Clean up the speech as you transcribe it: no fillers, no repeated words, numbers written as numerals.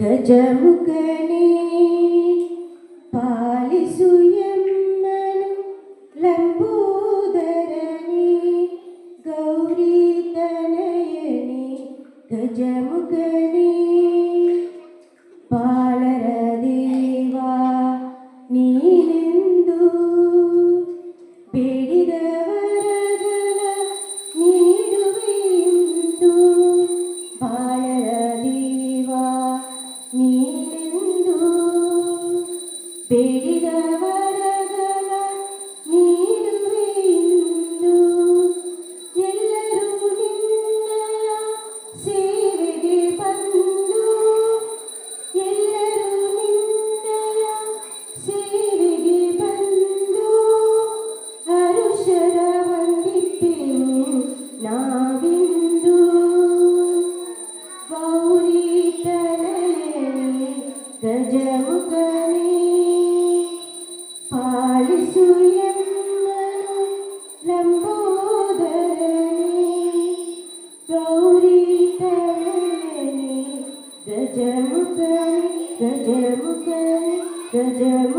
ಗಜಮುಖನೇ ಪಾಲಿಸು ಎಮ್ಮನು ಲಂಬೋದರನೇ ಗೌರಿ ತನಯನೇ ಗಜಮುಖನೇ ಬಾಳರ ದೇವ ನೀನೆಂದು ಬೇಡಿದ ವರಗಳ ನೀಡುವೆಂದು ಬಾಳರ ದೇವ ನೀನೆಂದು ಬೇಡಿದ ವರಗಳ ನೀಡುವೆಂದು ಎಲ್ಲರೂ ನಿನ್ನಯ ಸೇವೆಗೆ ಬಂದು ಎಲ್ಲರೂ ನಿನ್ನಯ ಸೇವೆಗೆ ಬಂದು ಹರುಷರ ವಂದಿತೆವು ನಾವಿಂದು ಗೌರಿ ತನಯನೇ ಗಜಮುಖನೇ ಪಾಲಿಸು ಎಮ್ಮನು ಲಂಬೋದರನೇ ಗೌರಿ ತನಯನೇ ಗಜಮುಖನೇ ಗಜಮುಖನೇ ಗಜಮುಖನೇ